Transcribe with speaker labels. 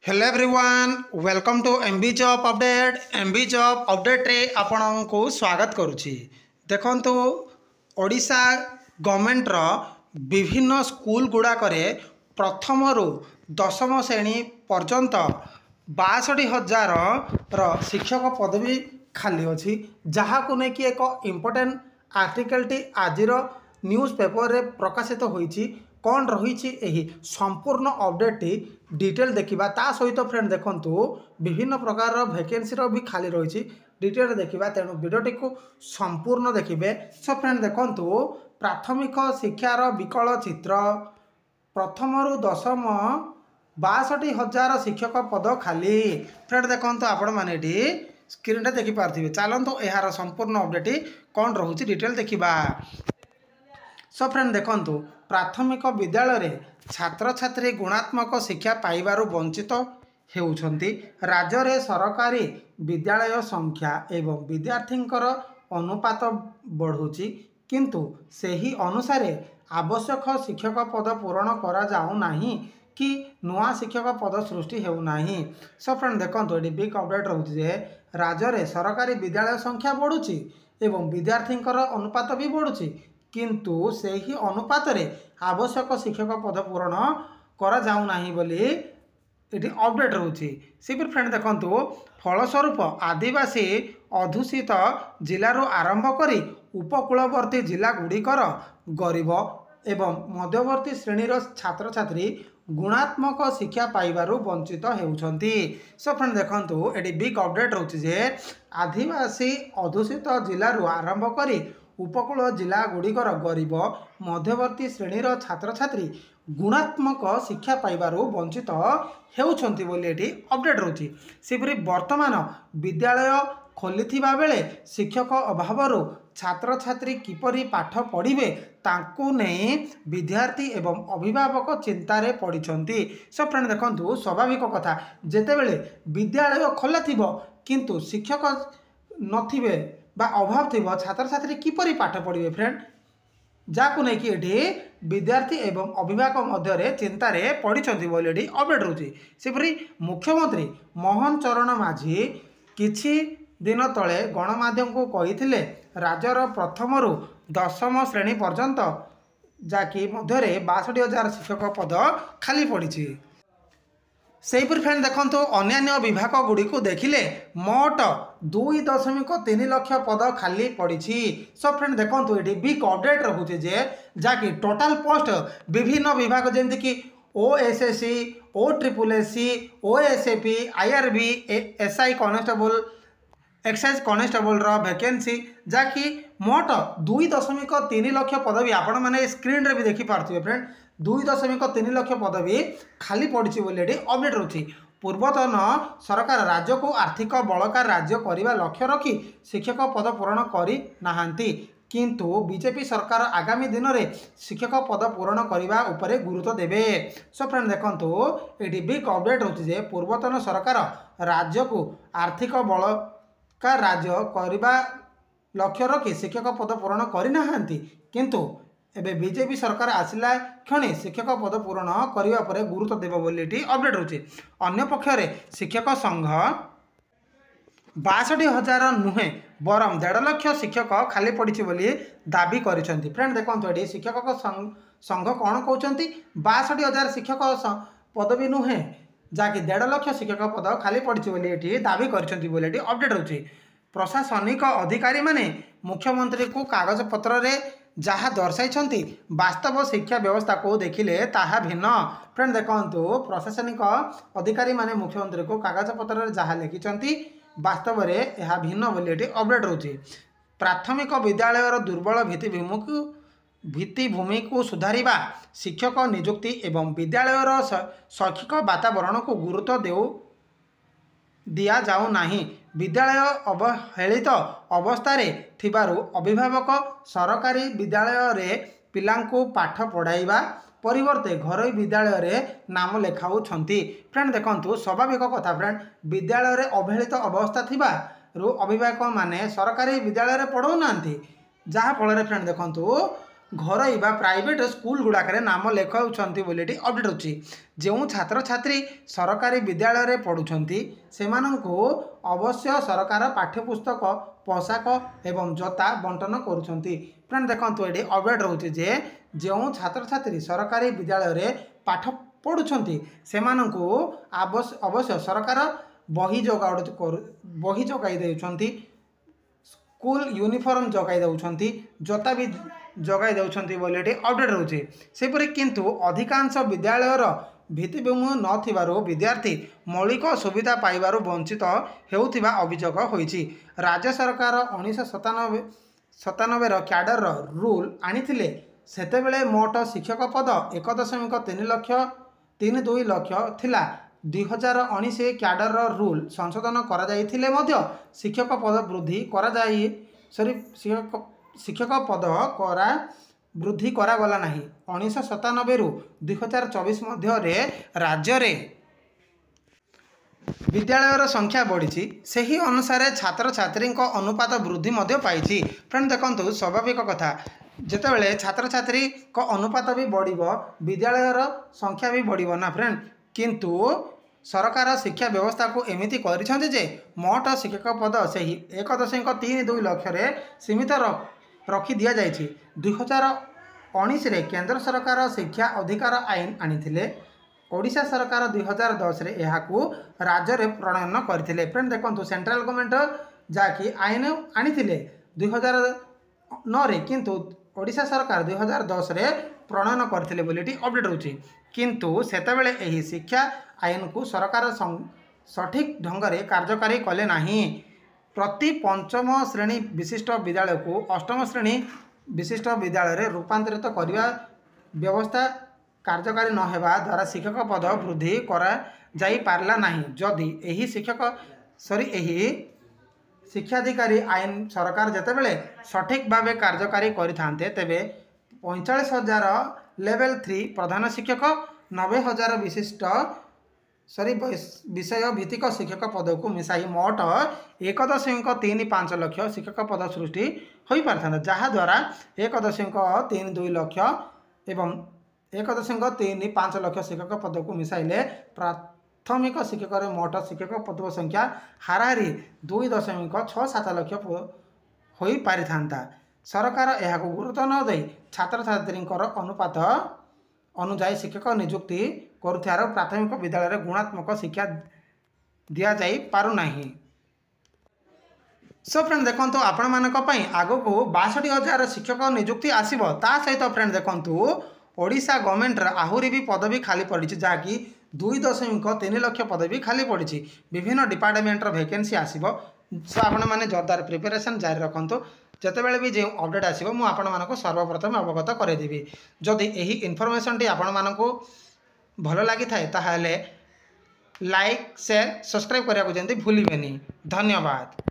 Speaker 1: Hello everyone welcome to MB job update. MB job update रे आपन को स्वागत करुच्ची। देखंतु ओडिशा गवर्नमेंट रो विभिन्न स्कूल गुड़ाक प्रथम रु दशम श्रेणी पर्यंत 62,000 शिक्षक पदवी खाली अच्छी, जहाँ को लेकिन एक इम्पोर्टेंट आर्टिकल टी आज न्यूज़ पेपर रे प्रकाशित होईची। कौन रही संपूर्ण अपडेट टी डिटेल देखा ता सहित फ्रेंड देखंतु विभिन्न प्रकार वैकेंसी भी खाली रही डिटेल देखा, तेणु वीडियोटी को संपूर्ण देखिए। सो फ्रेंड देखंतु प्राथमिक शिक्षार विकल चित्र प्रथम रु दशम 62,000 शिक्षक पद खाली। फ्रेंड देखंतु आपण माने स्क्रीन रे देखि पारथिबे। चलंतु यार संपूर्ण अपडेट कौन रोचे डिटेल देखा। सो फ्रेंड देखंतु प्राथमिक विद्यालय छात्र छात्री गुणात्मक शिक्षा पाइबारु वंचित हेउछंती। राज्य रे सरकारी विद्यालय संख्या एवं विद्यार्थींकर अनुपात बढ़ुची, किंतु सेही अनुसारे आवश्यक शिक्षक पद पूरण करा जाऊ नाही कि नुआ शिक्षक पद सृष्टि हेउ नाही। सो फ्रेंड देखंतु एडी बिग अपडेट रहउची जे राज्य रे सरकारी विद्यालय संख्या बढ़ुची एवं विद्यार्थींकर अनुपात भी बढ़ुची, किंतु सेही अनुपात रे आवश्यक शिक्षक पद पूरण करा जाऊ नाही बोली एटी अपडेट रोची। सिपर फ्रेंड देखंतु फलस्वरूप आदिवासी अधुषित जिल्लारू आरंभ करी उपकूलवर्ती जिला गुड़िकर गरीब एवं मध्यवर्ती श्रेणीर छात्र छात्री गुणात्मक शिक्षा पाइबारु वंचित हेउछंती। सो फ्रेंड देखंतु एटी बिग अपडेट रोची जे आदिवासी अधुषित जिल्लारू आरंभ करी उपकूल जिला गुड़िकर गरीब मध्यवर्ती श्रेणीर छात्र छात्री गुणात्मक शिक्षा पाइबारु वंचित हेउछंती बोली एटी अपडेट रोची। सेपरी वर्तमान विद्यालय खोलिथिबा बेले शिक्षक अभावरु छात्र छात्री किपरि पाठ पढ़िबे तांकु नहीं विद्यार्थी एवं अभिभावक चिंतारे पड़िछंती। सो फ्रेंड देखंतु स्वाभाविक कथा, जेतेबेले विद्यालय खोला थिबो किंतु शिक्षक नथिबे बा अभाव थी छात्र छात्री किपरि पाठ पढ़िबे फ्रेंड, जाकु नहीं कि एठी विद्यार्थी एवं अभिभावक मध्य चिंतारे पड़िछंती बोली एठी अपडेट रोची। सेपरी मुख्यमंत्री मोहन चरण माझी किछि दिन तले गणमाध्यम को कहिथिले राज्यर प्रथम रु दशम श्रेणी पर्यंत जाकि मध्य 62,000 शिक्षक पद खाली पड़ी। सेहीपरि फ्रेंड देखंतु अन्यान्य विभाग गुड़ी को देखिले मोट 2.3 लाख पद खाली पड़ी। सब फ्रेंड देखंतु एटी बिग अपडेट रहुचे जे जाकि टोटाल पोस्ट विभिन्न विभाग जेमति कि ओएसएससी, ओट्रिपलएससी, OSAP, IRB, SI constable, excise constable vacancy जाकि मोट 2.3 लाख पदवी आपण मैंने स्क्रीन रे भी देखी पार्थिबे फ्रेंड। 2.3 लाख पदवी खाली पड़ी बोली अपडेट रोची। पूर्वतन सरकार राज्य को आर्थिक बलकार राज्य करने लक्ष्य रखी शिक्षक पद पूरण करी नाहांती, किंतु बीजेपी सरकार आगामी दिन में शिक्षक पद पूरण करने उपरे गुरुत्व देवे। सो फ्रेंड देखंतु एटी बिग अपडेट रोची जे पूर्वतन सरकार राज्य को आर्थिक बलकार राज्य करने लक्ष्य रखी शिक्षक पद पूरण करना, किंतु एबे बीजेपी सरकार आसिला क्षणी शिक्षक पद पूरण करने पर गुरुत्व देव बोली अपडेट रोचे। अन्य पक्षरे शिक्षक संघ 62,000 नुहे बरम 1.5 लाख शिक्षक खाली पड़ी बोली दाबी करिसेंती। फ्रेंड देखंतु एडी शिक्षक संघ कौन कहते 62,000 शिक्षक पदवी नुहे जाकि 1.5 लाख शिक्षक पद खाली पड़ी बोली एटी दाबी करिसेंती बोली अपडेट रोचे। प्रशासनिक अधिकारी माने मुख्यमंत्री को कागज पत्र रे जहाँ दर्शाई वास्तव शिक्षा व्यवस्था को देखिले ताहा भिन्न। फ्रेंड देखंतु प्रशासनिक अधिकारी माने मुख्यमंत्री को कागज पत्र रे जहाँ लिखिं वास्तव में यह भिन्न बोली अपडेट रोचे। प्राथमिक विद्यालय दुर्बल भित्तिभूमि को सुधारिबा, शिक्षक नियुक्ति एवं विद्यालय शैक्षिक वातावरण को गुरुत्व दिया जाऊ नाही। विद्यालय अवहेलित अवस्थारे थिबारु अभिभावक सरकारी विद्यालय रे पिलांको पाठ पढ़ाइबा परिवर्ते घरोई विद्यालय रे नाम लेखाउछंती। फ्रेंड देखंतु स्वाभाविक कथा फ्रेंड, विद्यालय रे अवहेलित अवस्था थिबारु अभिभावक माने सरकारी विद्यालय रे पढ़ौ नांती, जहाँ फल फ्रेंड देखंतु घरोई बा प्राइवेट स्कूल गुड़ाक नाम लेखाऊँच बोली अपडेट होची। जो छात्र छात्री सरकारी विद्यालय में पढ़ुंट से अवश्य सरकार पाठ्यपुस्तक पोशाक एवं जता बंटन करुँच। फ्रेंड देखो ये अपडेट रोचे जे जो छात्र छात्री सरकारी विद्यालय में पाठ पढ़ुंट से अवश्य सरकार बही जगाई देउछंती, स्कूल यूनिफॉर्म जगाई देउछंती, जता भी जगाई देउछंती बोली अपडेट रोचे। सेपरि किंतु अधिकांश विद्यालयर भित्तिभूमि नथिबारु विद्यार्थी मौलिक सुविधा पाइबारु वंचित हेउथिबा अभियोग होईछि। राज्य सरकार 1997 क्याडर रूल आनिथिले सेतेबेले मोट शिक्षक पद 1.32 लाख थिला। 2019 क्याडर रूल संशोधन करा जाइथिले मध्य शिक्षक पद वृद्धि करा जाई शिक्षक पद करा वृद्धि करा गला नाही। 1997 रु 2024 मध्य राज्य रे विद्यालयर संख्या बढ़ी से ही अनुसार छात्र छात्री अनुपात वृद्धि पाई। फ्रेंड देखो स्वाभाविक कथा जितेबाला छात्र छात्री अनुपात भी बढ़ विद्यालयर संख्या भी बढ़ ना फ्रेंड। किंतु सरकार शिक्षा व्यवस्था को एमिति करिसेंते जे मोट शिक्षक पद से ही 1.32 लाख सीमित रखी दि जाइछि। 2019 रे केंद्र सरकार शिक्षा अधिकार आईन आनिथिले। ओडिशा सरकार 2010 रे एहाकू राज्य रे प्रणयन करथिले। फ्रेंड देखंतु सेंट्रल गवर्नमेंट जाकी आईन आनिथिले 2009 रे, किंतु ओडिशा सरकार 2010 रे प्रणयन करथिले बोली अपडेट होछि। किंतु सेतेबेले एही शिक्षा आईन को सरकार सठिक ढंग से कार्यकारी कले नाही। प्रति पंचम श्रेणी विशिष्ट विद्यालय को अष्टम श्रेणी विशिष्ट विद्यालय रे रूपांतरित करने व्यवस्था कार्यकारी न हेबा द्वारा शिक्षक पद वृद्धि करा जाई पारला नाही। जदि एही शिक्षाधिकारी आईन सरकार जेतेबेले सठिक भावे कार्यकारी करिथांते तेबे 45,000 लेवल 3 प्रधान शिक्षक 90,000 विशिष्ट विषय भित्तिक शिक्षक पद को मिसाई मोट 1.35 लाख शिक्षक पद सृष्टि हो पारता, जहाद्वारा 1.32 लाख एवं 1.35 लाख शिक्षक पद को मिसाइले प्राथमिक शिक्षक मोट शिक्षक पद संख्या हाराहारी 2.67 लाख हो पारि था। सरकार यह गुरुत्व न दे छात्र छात्री अनुपात अनुजाई शिक्षक नियुक्ति करुथियार प्राथमिक विद्यालय गुणात्मक शिक्षा दि जाई पारु नाही। सो फ्रेंड देखंतु आपण मानक पई आगो को 62,000 शिक्षक नियुक्ति आसीबो। ता सहित फ्रेंड देखंतु ओडिशा गवर्नमेंट आहुरी भी पदवी खाली पड़ी जहाँकि 2.3 लाख पदवी खाली पड़ी। विभिन्न डिपार्टमेंट वैकेंसी आसीबो। सो आपण माने जोरदार प्रिपरेशन जारी रखंतु। जितेबाला भी जो अपडेट आसो मुझे आपण मानक सर्वप्रथम अवगत करदेवी। जदि यही इनफॉरमेशन टी आपण मानक भल लगी थाए ताहले लाइक शेयर सब्सक्राइब करने को जल्दी भूलिबेनी। धन्यवाद।